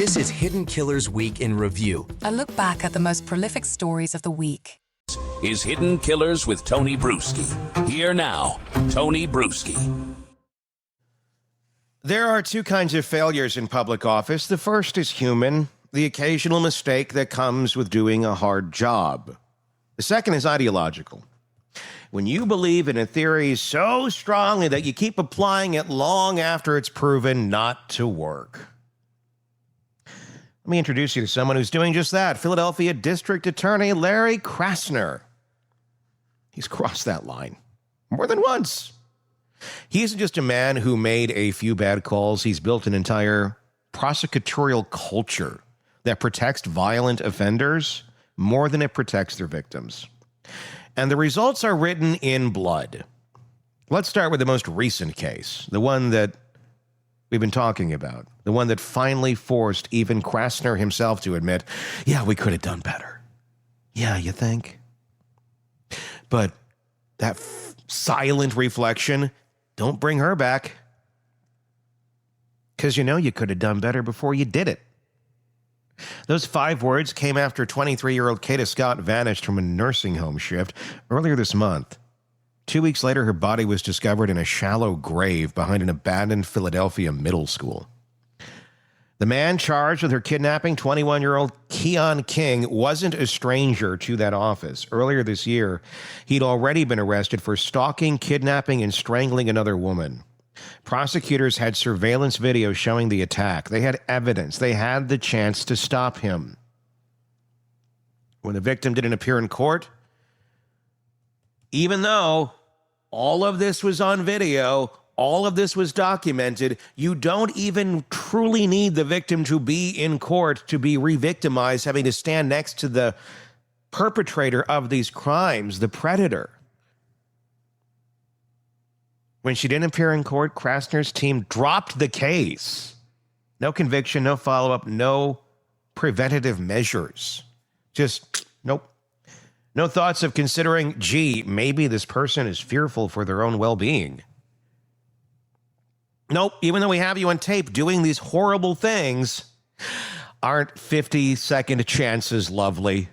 This is Hidden Killers Week in Review. A look back at the most prolific stories of the week. Is Hidden Killers with Tony Bruschi. Here now, Tony Bruschi. There are two kinds of failures in public office. The first is human, the occasional mistake that comes with doing a hard job. The second is ideological. When you believe in a theory so strongly that you keep applying it long after it's proven not to work. Let me introduce you to someone who's doing just that. Philadelphia District Attorney Larry Krasner. He's crossed that line more than once. He isn't just a man who made a few bad calls. He's built an entire prosecutorial culture that protects violent offenders more than it protects their victims. And the results are written in blood. Let's start with the most recent case, the one that we've been talking about, the one that finally forced even Krasner himself to admit, yeah, we could have done better. Yeah, you think? But that silent reflection, don't bring her back. Because you know you could have done better before you did it. Those 5 words came after 23-year-old Kada Scott vanished from a nursing home shift earlier this month. 2 weeks later, her body was discovered in a shallow grave behind an abandoned Philadelphia middle school. The man charged with her kidnapping, 21-year-old Keon King, wasn't a stranger to that office. Earlier this year, he'd already been arrested for stalking, kidnapping, and strangling another woman. Prosecutors had surveillance video showing the attack. They had evidence. They had the chance to stop him. When the victim didn't appear in court, even though all of this was on video, all of this was documented, you don't even truly need the victim to be in court to be re-victimized, having to stand next to the perpetrator of these crimes, the predator. When she didn't appear in court, Krasner's team dropped the case. No conviction, no follow-up, no preventative measures. Just, nope. No thoughts of considering, gee, maybe this person is fearful for their own well-being. Nope, even though we have you on tape doing these horrible things, aren't 50-second chances lovely?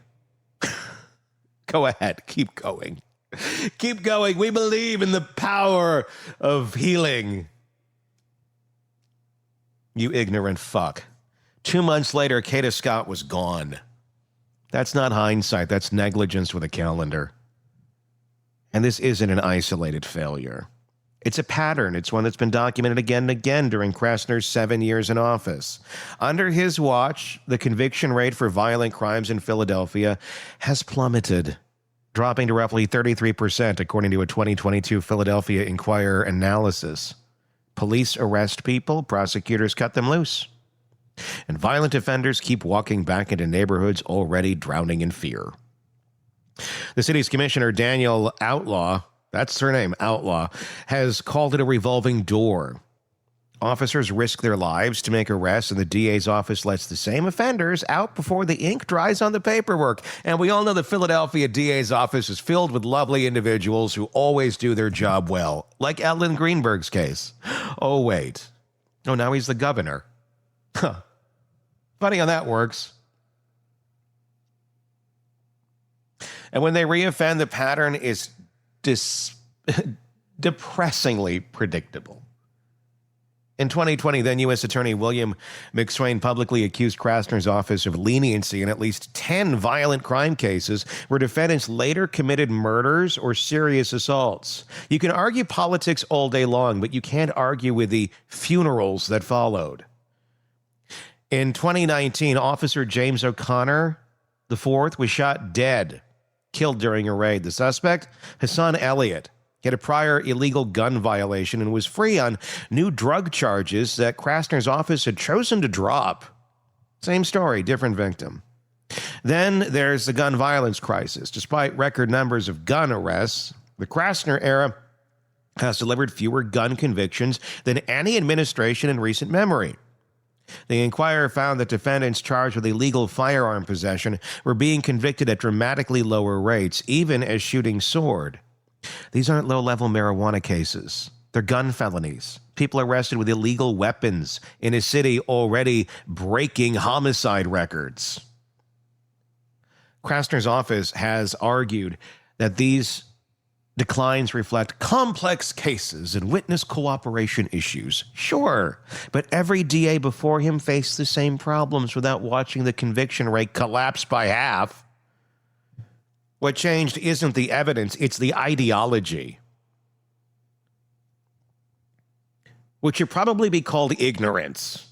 Go ahead, keep going. Keep going. We believe in the power of healing. You ignorant fuck. 2 months later, Kada Scott was gone. That's not hindsight. That's negligence with a calendar. And this isn't an isolated failure. It's a pattern. It's one that's been documented again and again during Krasner's 7 years in office. Under his watch, the conviction rate for violent crimes in Philadelphia has plummeted, dropping to roughly 33%, according to a 2022 Philadelphia Inquirer analysis. Police arrest people, prosecutors cut them loose. And violent offenders keep walking back into neighborhoods already drowning in fear. The city's commissioner, Daniel Outlaw, that's her name, Outlaw, has called it a revolving door. Officers risk their lives to make arrests, and the DA's office lets the same offenders out before the ink dries on the paperwork. And we all know the Philadelphia DA's office is filled with lovely individuals who always do their job well, like Ellen Greenberg's case. Oh, wait. Oh, now he's the governor. Huh. Funny how that works. And when they reoffend, the pattern is depressingly predictable. In 2020, then U.S. Attorney William McSwain publicly accused Krasner's office of leniency in at least 10 violent crime cases where defendants later committed murders or serious assaults. You can argue politics all day long, but you can't argue with the funerals that followed. In 2019, Officer James O'Connor IV was shot dead, killed during a raid. The suspect, Hassan Elliott, he had a prior illegal gun violation and was free on new drug charges that Krasner's office had chosen to drop. Same story, different victim. Then there's the gun violence crisis. Despite record numbers of gun arrests, the Krasner era has delivered fewer gun convictions than any administration in recent memory. The Inquirer found that defendants charged with illegal firearm possession were being convicted at dramatically lower rates, even as shooting soared. These aren't low-level marijuana cases. They're gun felonies. people arrested with illegal weapons in a city already breaking homicide records. Krasner's office has argued that these declines reflect complex cases and witness cooperation issues. Sure, but every DA before him faced the same problems without watching the conviction rate collapse by half. What changed isn't the evidence, it's the ideology, which should probably be called ignorance.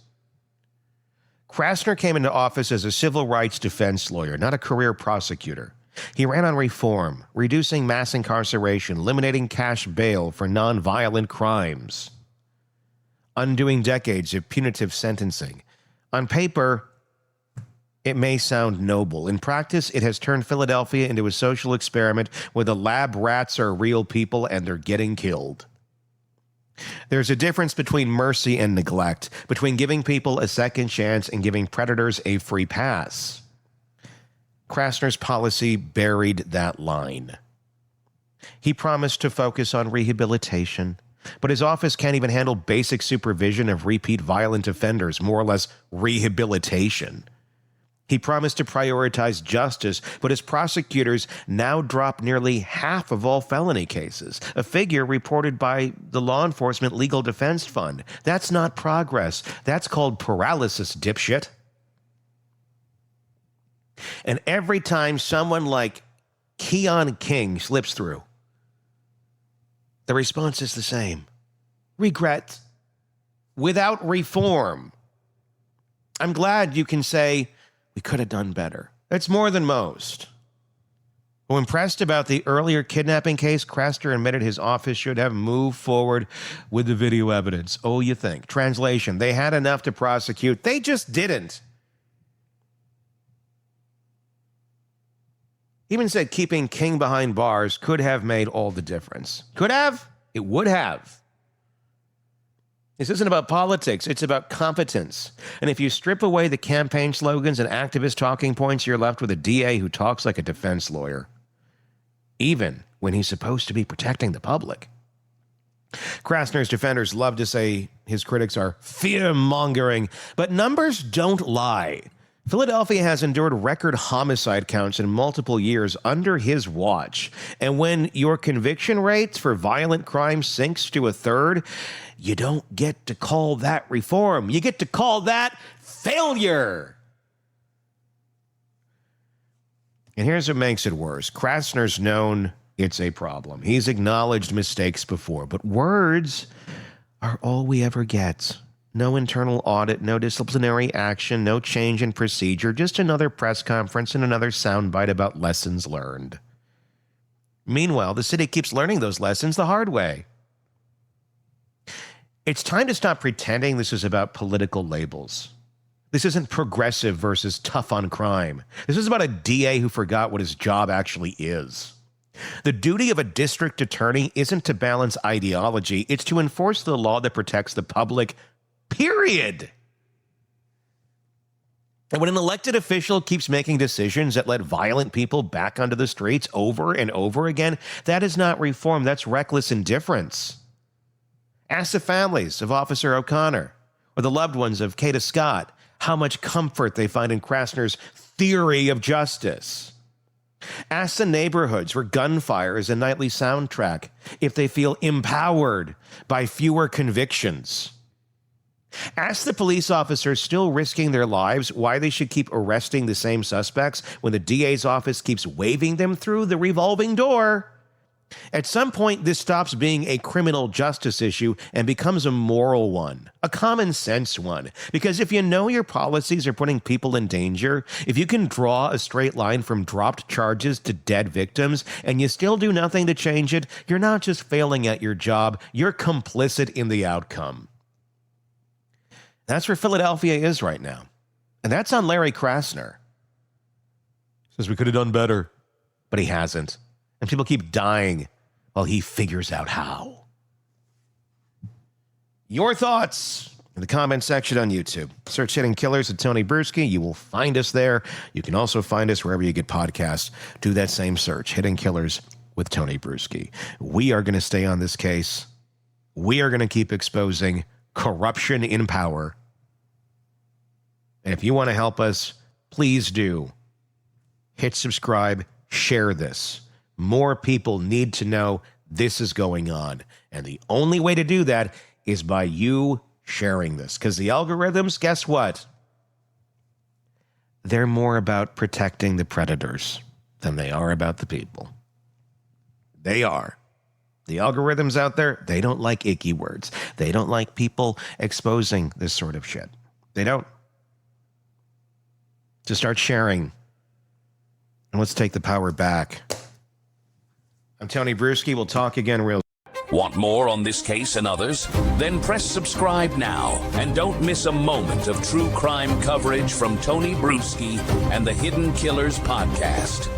Krasner came into office as a civil rights defense lawyer, not a career prosecutor. He ran on reform, reducing mass incarceration, eliminating cash bail for nonviolent crimes, undoing decades of punitive sentencing. On paper, it may sound noble. In practice, it has turned Philadelphia into a social experiment where the lab rats are real people and they're getting killed. There's a difference between mercy and neglect, between giving people a second chance and giving predators a free pass. Krasner's policy buried that line. He promised to focus on rehabilitation, but his office can't even handle basic supervision of repeat violent offenders, more or less rehabilitation. He promised to prioritize justice, but his prosecutors now drop nearly half of all felony cases, a figure reported by the Law Enforcement Legal Defense Fund. That's not progress. That's called paralysis, dipshit. And every time someone like Keon King slips through, the response is the same. Regret without reform. I'm glad you can say, we could have done better. That's more than most. When impressed about the earlier kidnapping case, Krasner admitted his office should have moved forward with the video evidence. Oh, you think. Translation, they had enough to prosecute. They just didn't. Even said keeping King behind bars could have made all the difference. Could have? It would have. This isn't about politics. It's about competence. And if you strip away the campaign slogans and activist talking points, you're left with a DA who talks like a defense lawyer, even when he's supposed to be protecting the public. Krasner's defenders love to say his critics are fear-mongering, but numbers don't lie. Philadelphia has endured record homicide counts in multiple years under his watch. And when your conviction rates for violent crime sinks to a third, you don't get to call that reform. You get to call that failure. And here's what makes it worse. Krasner's known it's a problem. He's acknowledged mistakes before, but words are all we ever get. No internal audit, no disciplinary action, no change in procedure, just another press conference and another soundbite about lessons learned. Meanwhile, the city keeps learning those lessons the hard way. It's time to stop pretending this is about political labels. This isn't progressive versus tough on crime. This is about a DA who forgot what his job actually is. The duty of a district attorney isn't to balance ideology, it's to enforce the law that protects the public. Period. And when an elected official keeps making decisions that let violent people back onto the streets over and over again, that is not reform. That's reckless indifference. Ask the families of Officer O'Connor or the loved ones of Kada Scott how much comfort they find in Krasner's theory of justice. Ask the neighborhoods where gunfire is a nightly soundtrack if they feel empowered by fewer convictions. Ask the police officers still risking their lives why they should keep arresting the same suspects when the DA's office keeps waving them through the revolving door. At some point, this stops being a criminal justice issue and becomes a moral one, a common sense one. Because if you know your policies are putting people in danger, if you can draw a straight line from dropped charges to dead victims, and you still do nothing to change it, you're not just failing at your job, you're complicit in the outcome. That's where Philadelphia is right now. And that's on Larry Krasner. Says we could have done better, but he hasn't. And people keep dying while he figures out how. Your thoughts in the comment section on YouTube. Search Hidden Killers with Tony Bruschi. You will find us there. You can also find us wherever you get podcasts. Do that same search, Hidden Killers with Tony Bruschi. We are going to stay on this case We are going to keep exposing corruption in power. And if you want to help us, please do. Hit subscribe, share this. More people need to know this is going on. And the only way to do that is by you sharing this. Because the algorithms, guess what? They're more about protecting the predators than they are about the people. They are. The algorithms out there, they don't like icky words. They don't like people exposing this sort of shit. They don't. To start sharing. And let's take the power back. I'm Tony Bruschi. We'll talk again real soon. Want more on this case and others? Then press subscribe now and don't miss a moment of true crime coverage from Tony Bruschi and the Hidden Killers podcast.